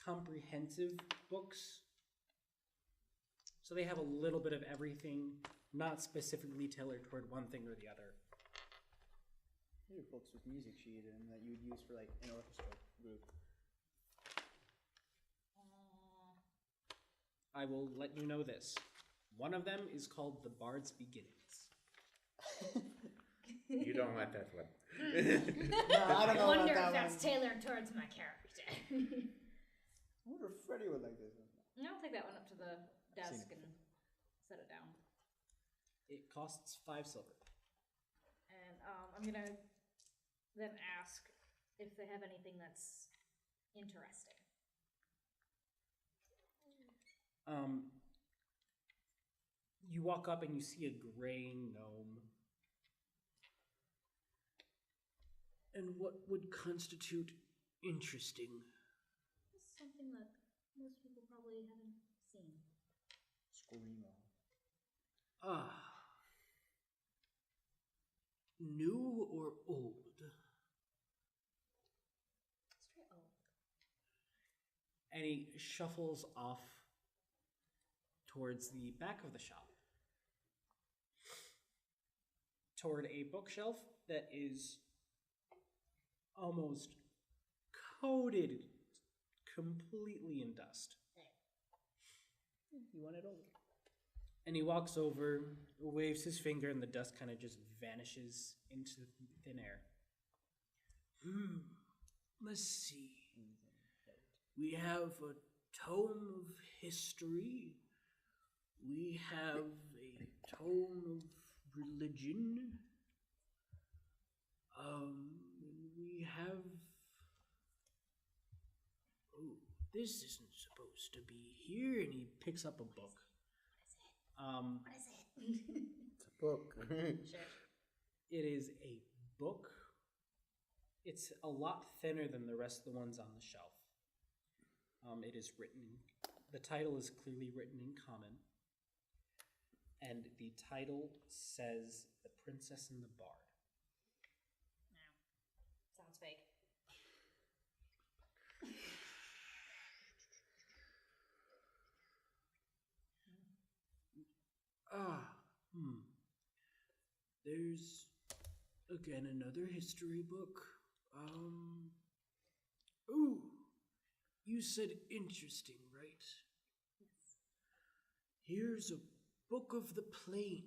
comprehensive books. So they have a little bit of everything, not specifically tailored toward one thing or the other. These are books with music sheet in them that you would use for like an orchestra group. I will let you know this. One of them is called the Bards Beginnings. You don't let that flip. No, I don't I know wonder about if that that's one. tailored towards my character. I wonder if Freddie would like this one. I'll take that one up to the desk Seen it and set it down. It costs 5 silver. And I'm gonna then ask if they have anything that's interesting. You walk up and you see a gray gnome. And what would constitute interesting? Something that most people probably haven't seen. Screamo. Ah. New or old? Straight old. And he shuffles off towards the back of the shop. Toward a bookshelf that is almost coated completely in dust. You want it old? And he walks over, waves his finger, and the dust kind of just vanishes into thin air. Let's see. We have a tome of history. We have a tome of religion. We have... Oh, this isn't supposed to be here. And he picks up a book. What is it? It's a book. Sure. It is a book It's a lot thinner than the rest of the ones on the shelf. It is written, the title is clearly written in common. And the title says The Princess and the Bard. No. Sounds fake. There's, again, another history book. Ooh, you said interesting, right? Yes. Here's a book of the plains.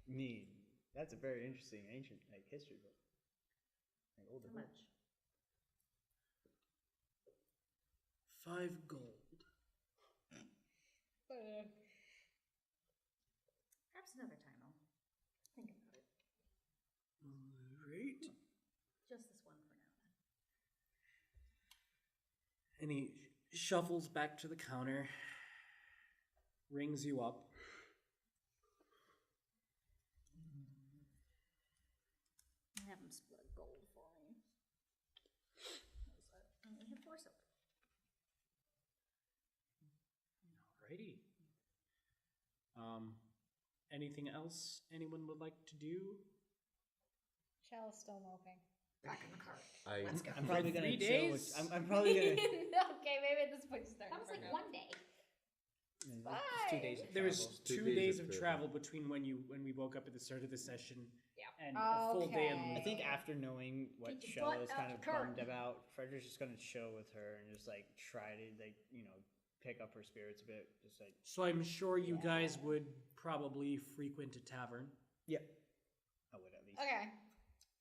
I mean, that's a very interesting ancient history book. Older How book. much? 5 gold. Perhaps another time I'll think about it. Alright. Just this one for now, then. And he shuffles back to the counter, rings you up. Have him split gold for me. I only have 4 silver. Alrighty. Anything else anyone would like to do? Shell is still moping. Back in the car. Let's go. I'm probably gonna 3 chill. days? I'm probably gonna. Okay, maybe at this point you start. That was like burn out. 1 day. It's 2 days. Of There was travel. 2 days of travel between when we woke up at the start of the session and a full day in Okay. I think after knowing what Get your Shell butt is out kind the of car. bummed about, Frederick's just gonna chill with her and just try to pick up her spirits a bit. Just So I'm sure you guys would probably frequent a tavern. yeah, I would at least. Okay.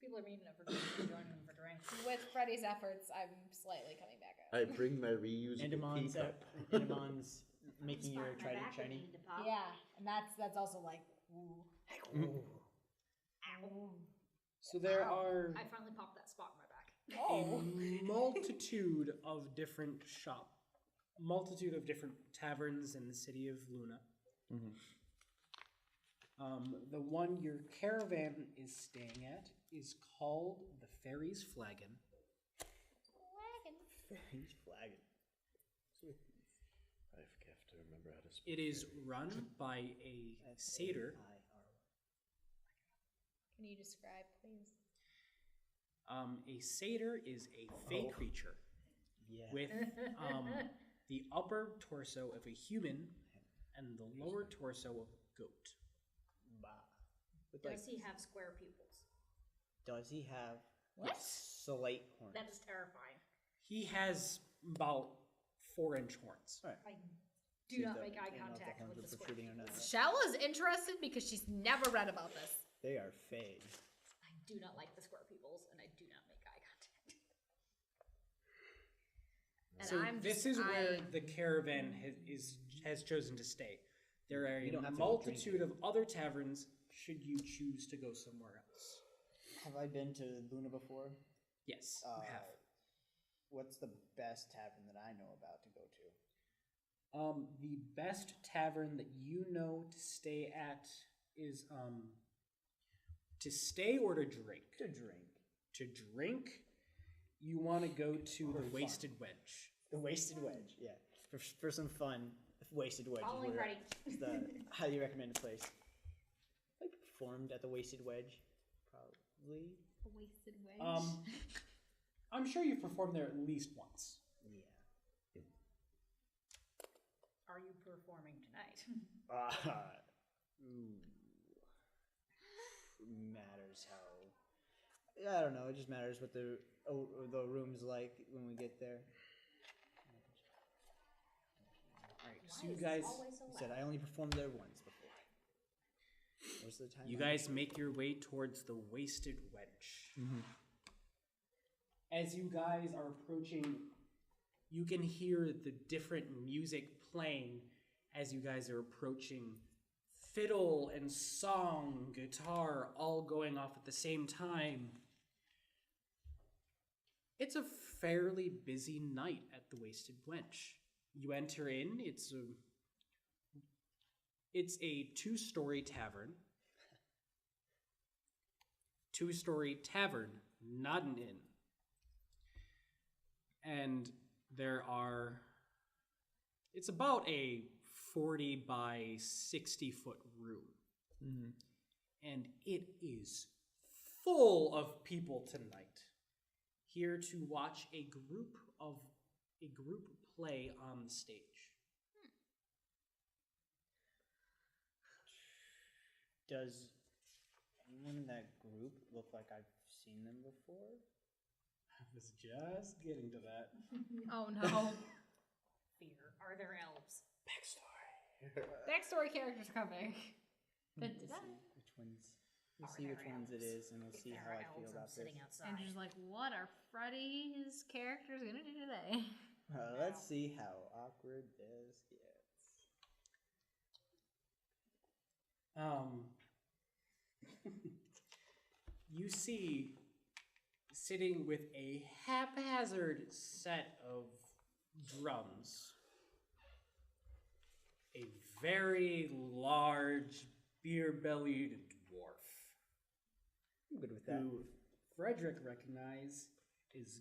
People are meeting up for drinks. Joining them for drinks. With Freddy's efforts, I'm slightly coming back up. I bring my reusable Endemon's teacup. Endemon's making your Spot in my trident back that shiny. needed to pop. Yeah, and that's also like, ooh. Ow. So there are I finally popped that spot in my back. Oh. a multitude of different taverns in the city of Luna. The one your caravan is staying at is called the Fairies Flagon. He's flagging. I have to remember how to spell It is fairy. run by a satyr. Can you describe, please? A satyr is a fey creature Yeah. with the upper torso of a human and the lower torso of a goat. Bah. With, Does he have square pupils? Does he have What? slate horns? That is terrifying. He has about 4-inch horns. All right. I See do if not the- make eye I don't know if the contact horns with are the square protruding or not. pupils. Shella's interested because she's never read about this. They are fade. I do not like the square pupils, and I do not make eye contact. And So I'm this just is where eyeing- the caravan has chosen to stay. There are You a don't have to multitude of other taverns should you choose to go somewhere else. Have I been to Luna before? Yes, you have. What's the best tavern that I know about to go to? The best tavern that you know to stay at is to stay or to drink. To drink. To drink, you want to go to Or the fun. Wasted Wedge. The Wasted Wedge, yeah. For some fun, the Wasted Wedge Only ready. is the highly recommended place. I performed at the Wasted Wedge, probably. A wasted wedge. I'm sure you've performed there at least once. Yeah. Are you performing tonight? Matters how. I don't know. It just matters what the room's like when we get there. Alright, Why so you is guys this always so I said loud? I only performed there once before. Most of the time. you guys make your way towards the Wasted Wedge. As you guys are approaching, you can hear the different music playing as you guys are approaching. Fiddle and song, guitar, all going off at the same time. It's a fairly busy night at the Wasted Wench. You enter in, it's a 2-story tavern. 2-story tavern, not an inn. And it's about a 40 by 60 foot room. Mm-hmm. And it is full of people tonight, here to watch a group play on the stage. Does anyone in that group look like I've seen them before? I was just getting to that. Oh no. Fear. Are there elves? Backstory. Backstory characters coming. Which ones? We'll see which ones it is, and we'll see how I feel about this. Outside. And just like, what are Freddy's characters gonna do today? Let's see how awkward this gets. You see, sitting with a haphazard set of drums, a very large, beer-bellied dwarf. I'm good with that. Who Frederick recognized is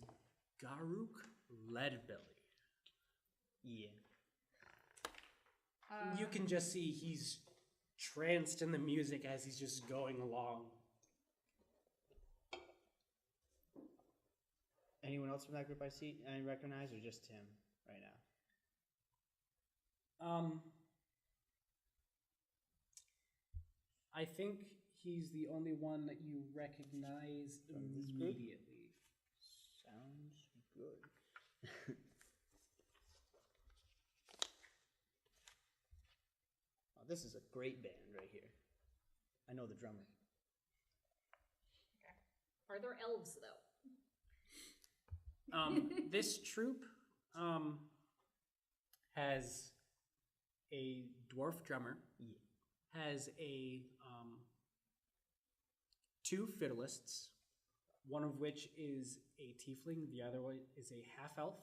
Garuk Leadbelly. Yeah. You can just see he's tranced in the music as he's just going along. Anyone else from that group I recognize, or just him right now? I think he's the only one that you recognize From this group? immediately. Sounds good. Oh, this is a great band right here. I know the drummer. Are there elves though? This troupe has a dwarf drummer, has a 2 fiddlists, one of which is a tiefling, the other one is a half-elf.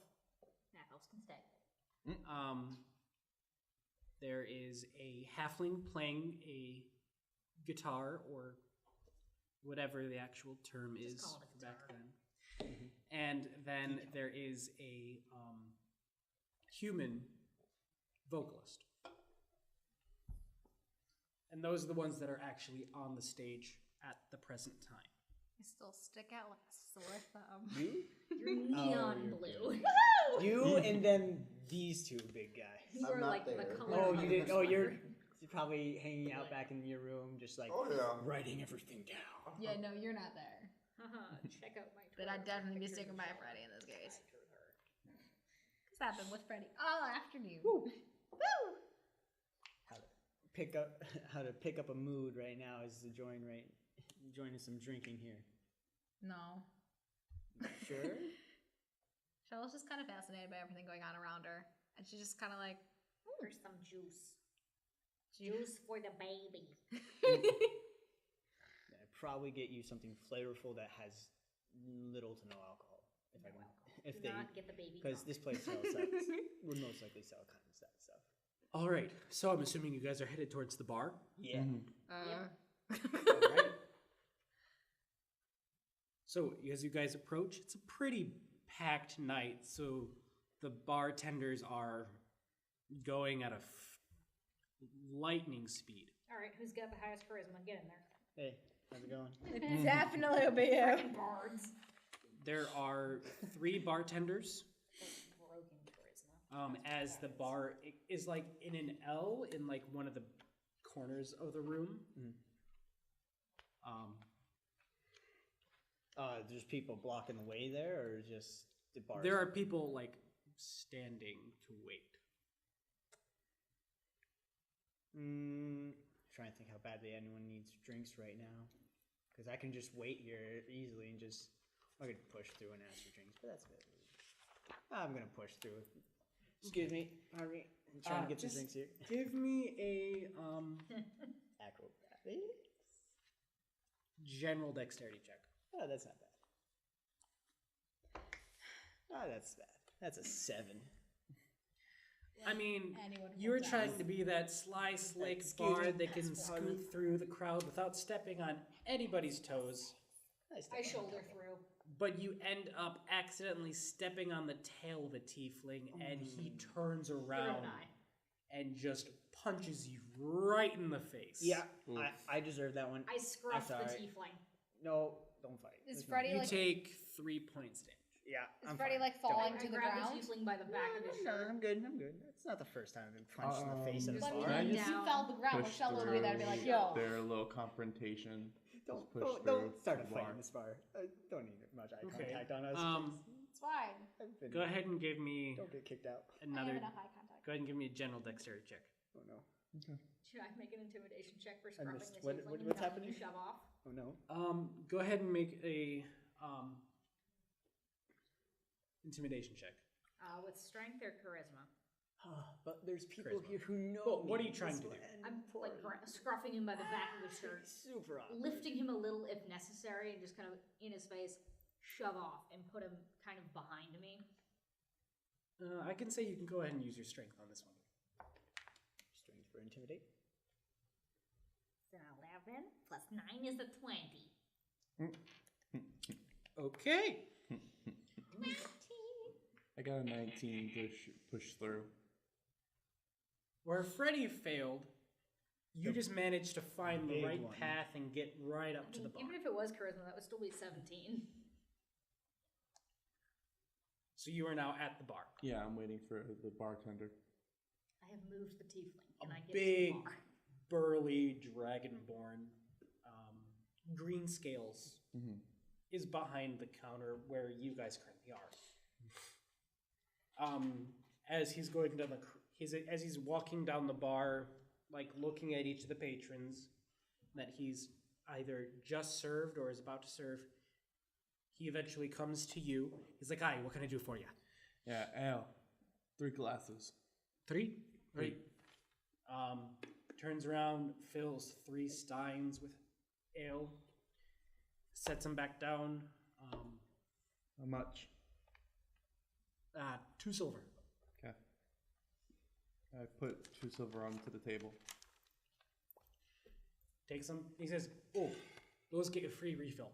Elves can stay. There is a halfling playing a guitar, or whatever the actual term Just is call it a back guitar. then. And then there is a human vocalist. And those are the ones that are actually on the stage at the present time. I still stick out like a sore thumb. You? You're neon you're blue. You and then these two big guys. You I'm are not like the there. color. Oh, of you the did. Oh, you're sweater. probably hanging out back in your room, just like Oh, yeah. writing everything down. Yeah, no, you're not there. Check out my. But I'd Twitter. definitely be Pictures sticking of by Shella. Freddy in this case. I drew her. What's happened with Freddy all afternoon? Woo. How to pick up a mood right now is to join in some drinking here. No. Sure. Chella's just kind of fascinated by everything going on around her. And she's just kind of like, Here's some juice. Juice for the baby. I'd probably get you something flavorful that has little to no alcohol. If I can, if Do they, not get the baby because drunk. this place sells would most likely sell kind of that stuff. All right, so I'm assuming you guys are headed towards the bar. Yeah. All right. So as you guys approach, it's a pretty packed night. So the bartenders are going at a lightning speed. All right, who's got the highest charisma? Get in there. Hey, how's it going? it definitely will be you. Freaking bards. There are 3 bartenders. Broken charisma. As the bar is like in an L in like one of the corners of the room. There's people blocking the way there, or just the bar? There are people like standing to wait. Trying to think how badly anyone needs drinks right now, because I can just wait here easily and I could push through and ask for drinks, but that's a bit rude. I'm gonna push through. Excuse me, Harvey. I'm trying to get some just drinks here. Give me a Acrobatics. general dexterity check. Oh, that's not bad. Oh, that's bad. That's a 7. I mean, Anyone can you're die. trying to be that sly, slick Excuse me, bard that can that's funny. scoot through the crowd without stepping on anybody's toes. I shoulder through. But you end up accidentally stepping on the tail of a tiefling, and he turns around and just punches you right in the face. Yeah, I deserve that one. I scruff the sorry. tiefling. No, don't fight. Is Freddy You like take 3 points damage. Yeah, is Freddy like falling to the grab ground? the tiefling by the back of his No, shirt. I'm good. It's not the first time I've been punched in the face at a Just bar. let me If down. you fell to the ground, Push Michelle would be there and be like, through yo. Their little confrontation. Don't Just push don't through start a the fight bar. in this bar. Don't need much eye Okay, contact on us. It's fine. I've been- Go ahead and give me Don't get kicked out. I another. have enough eye contact. Go ahead and give me a general dexterity check. Oh no. Should I make an intimidation check for I scruffing missed- the what- tiefling what- and what's telling him happening? to shove off? Oh no. Go ahead and make a intimidation check. With strength or charisma? But there's people Charisma. here who know. Well, what are me. you trying This to will do? end I'm poorly. like scruffing him by the back of his shirt, Super awkward. lifting him a little if necessary, and just kind of in his face, shove off and put him kind of behind me. I can say you can go ahead and use your strength on this one. Strength for intimidate. It's an 11 plus 9 is a 20. Okay. I got a 19 to push through. Where Freddy failed, you just managed to find the big right one. path and get right up to the bar. Even if it was charisma, that would still be 17. So you are now at the bar. Yeah, I'm waiting for the bartender. I have moved the tiefling, and I get Big, to the bar. burly, dragonborn, green scales is behind the counter where you guys currently are. As he's going down as he's walking down the bar, like looking at each of the patrons that he's either just served or is about to serve, he eventually comes to you. He's like, "Hi, what can I do for you?" Yeah, ale. 3 glasses. 3? Right. Turns around, fills 3 steins with ale, sets them back down. How much? 2 silver. Okay. I put 2 silver onto the table. Takes them. He says, "Oh, those get a free refill."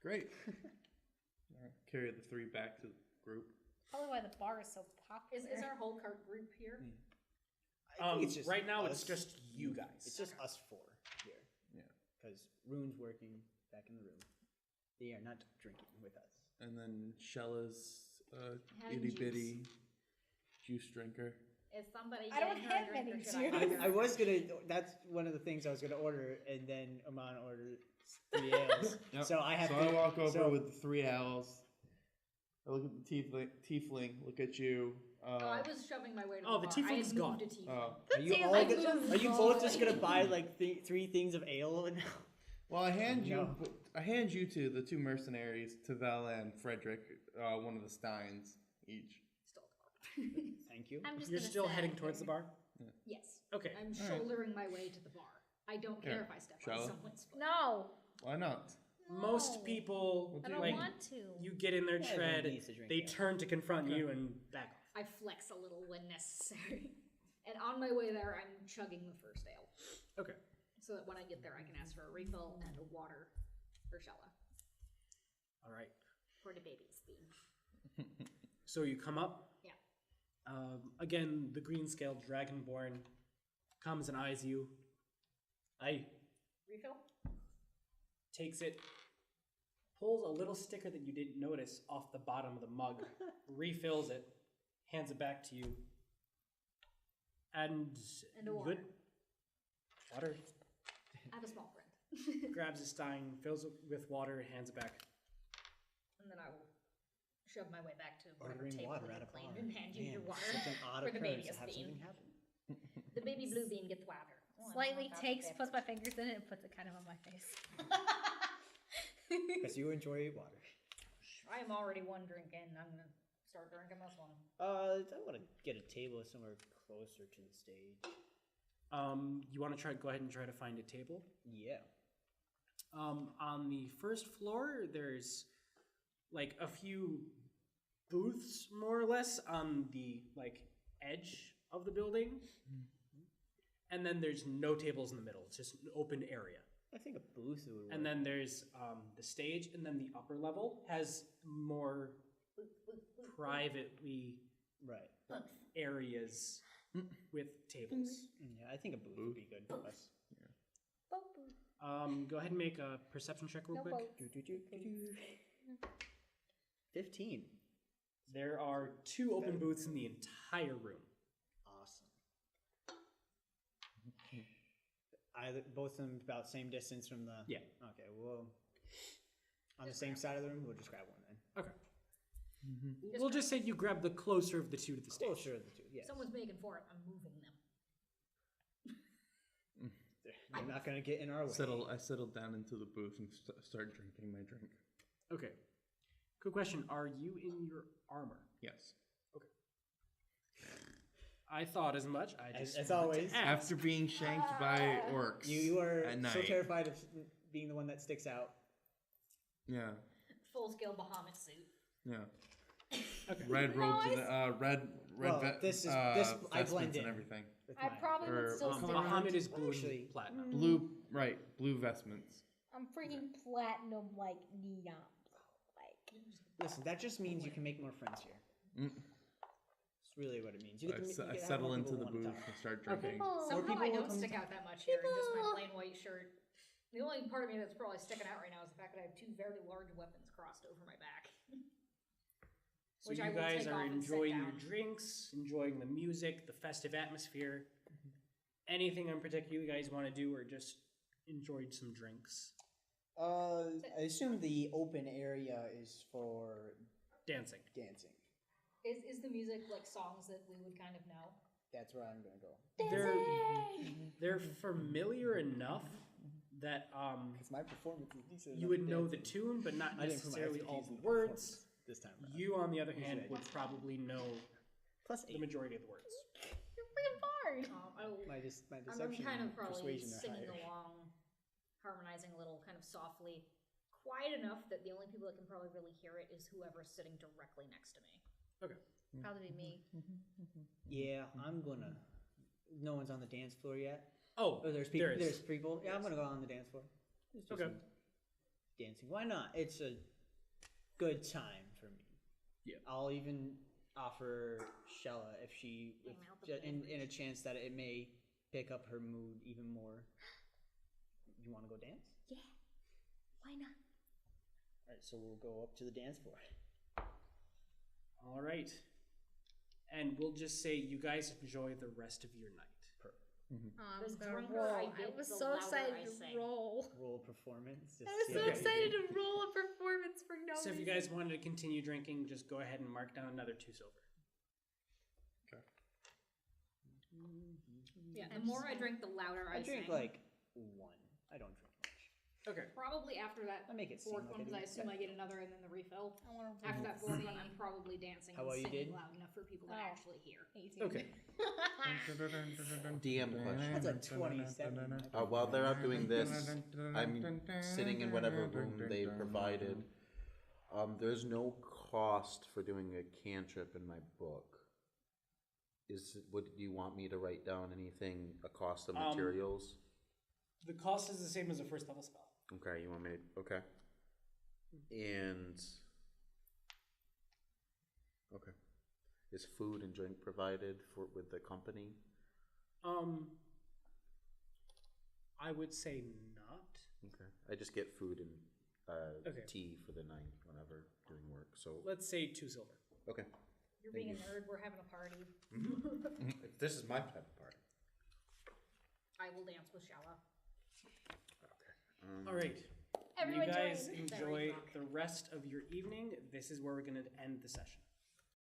Great. All right, carry the 3 back to the group. Probably why the bar is so popular. Is our whole cart group here? I think it's just right now, us. it's just you guys. It's just us 4 here. Yeah. Because Rune's working back in the room. They are not drinking with us. And then Shella's Having itty juice. bitty juice drinker. Is somebody I don't getting her a have drink, or any should juice. I was gonna. That's one of the things I was gonna order, and then Aman ordered 3 ales. Yep. So I have So to I walk over so- with the 3 owls. I look at the tiefling, look at you. I was shoving my way to the Oh, the bar. tiefling's I had gone. moved a tiefling. Are you all like gonna, just Are you both just gonna buy like 3 things of ale and? Well, I hand No. you to the 2 mercenaries, Tavella and Frederick, one of the steins each. Thank you. I'm just You're gonna still sit heading here. towards the bar? Yes. Okay. I'm All right. shouldering my way to the bar. I don't care Here, if I step on Shella. someone's foot. No. Why not? Most people, I don't like, want to. you get in their Yeah, tread, everyone needs to drink they ale. turn to confront you and back off. I flex a little when necessary. And on my way there, I'm chugging the first ale. Okay. So that when I get there, I can ask for a refill and a water for Shella. All right. For the baby's theme. So you come up. Yeah. Again, the green scaled dragonborn comes and eyes you. Refill? Takes it, pulls a little sticker that you didn't notice off the bottom of the mug, refills it, hands it back to you, and And a water. good water. I have a small friend. Grabs a stein, fills it with water, hands it back. And then I will shove my way back to whatever Ordering table water we at a have bar. cleaned and hand you Man, your water. such an odd for the occurrence baby's to have theme. something happen. The baby blue bean gets water. Oh, I don't Slightly want that takes, bit. puts my fingers in it, and puts it kind of on my face. Because you enjoy water. I am already one drink in. I'm gonna start drinking this one. I want to get a table somewhere closer to the stage. You want to go ahead and try to find a table? Yeah. On the first floor, there's like a few booths, more or less, on the like edge of the building, and then there's no tables in the middle. It's just an open area. I think a booth would work. And then there's the stage, and then the upper level has more privately right areas with tables. Yeah, I think a booth would be good for us. Go ahead and make a perception check real quick. 15. There are 2 open booths in the entire room. Awesome. Either both of them about same distance from the. Yeah. Okay. Well, on the same side of the room, we'll just grab one then. Okay. We'll just say you grab the closer of the 2 to the stage. Closer of the 2. Yes. Someone's making for it. I'm moving them. They're not gonna get in our way. I settled down into the booth and start drinking my drink. Okay. Quick question. Are you in your armor? Yes. I thought as much. I just As wanted to always. ask. After being shanked by orcs. You are at night. so terrified of being the one that sticks out. Yeah. Full scale Bahamut suit. Yeah. Okay. Red robes and red Well, this I vestments blend in and everything. with I mine. probably would Or, still stick Muhammad around. is blue Actually, and platinum. Blue vestments. I'm freaking platinum like neon. Like Listen, that just means you can make more friends here. It's really what it means. You I, get to se- you I get to have settle more into people the who wanna booth talk. and start drinking. Somehow people I will don't come- stick out that much here in just my plain white shirt. The only part of me that's probably sticking out right now is the fact that I have 2 very large weapons crossed over my back. So Which you I will guys take are off and set enjoying your down. drinks, enjoying the music, the festive atmosphere. Anything in particular you guys want to do, or just enjoyed some drinks? I assume the open area is for Dancing. dancing. Is the music like songs that we would kind of know? That's where I'm gonna go. They're familiar enough that Because my performance is decent. you enough would to know dance. the tune, but not I didn't put my necessarily all expertise the in words. performance this time around. You, on the other hand, Usually I would do. probably know Plus the 8. majority of the words. you're freaking bard. My I'm deception kind of and probably persuasion are singing higher. along, harmonizing a little kind of softly, quiet enough that the only people that can probably really hear it is whoever's sitting directly next to me. Probably be me. Yeah, I'm gonna. No one's on the dance floor yet. Oh, Oh, there's people. there is. There's people. Yeah, I'm gonna go on the dance floor. Let's do Okay. some dancing. Why not? It's a good time for me. Yeah. I'll even offer Shella if she, in a chance that it may pick up her mood even more. You want to go dance? Yeah. Why not? All right, so we'll go up to the dance floor. All right. And we'll just say you guys enjoy the rest of your night. This I'm gonna drinker roll. I I get, was the so louder excited I to sing. roll. Roll performance. Just I was see so how you excited do. to roll a performance for no So if you reason. guys wanted to continue drinking, just go ahead and mark down another 2 silver. Yeah, the more I drink, the louder I I drink sing. like 1. I don't drink much. Okay. Probably after that I make it seem fourth like one, I because I do. assume I get another and then the refill. I want to After that fourth one, I'm probably dancing How and well you singing did? loud enough for people to Oh. actually hear. 18. Okay. DM question. That's a 27. While they're out doing this, I'm sitting in whatever room they provided. There's no cost for doing a cantrip in my book. Would you want me to write down anything, a cost of materials? The cost is the same as a first level spell. Okay, you want me to, okay. And, okay. Is food and drink provided with the company? I would say not. Okay. I just get food and Okay. tea for the night whenever doing work, so, Let's say 2 silver. okay. You're being a nerd, we're having a party. This is my type of party. I will dance with Shala. All right. Everyone you guys join. enjoy the rest of your evening. This is where we're going to end the session.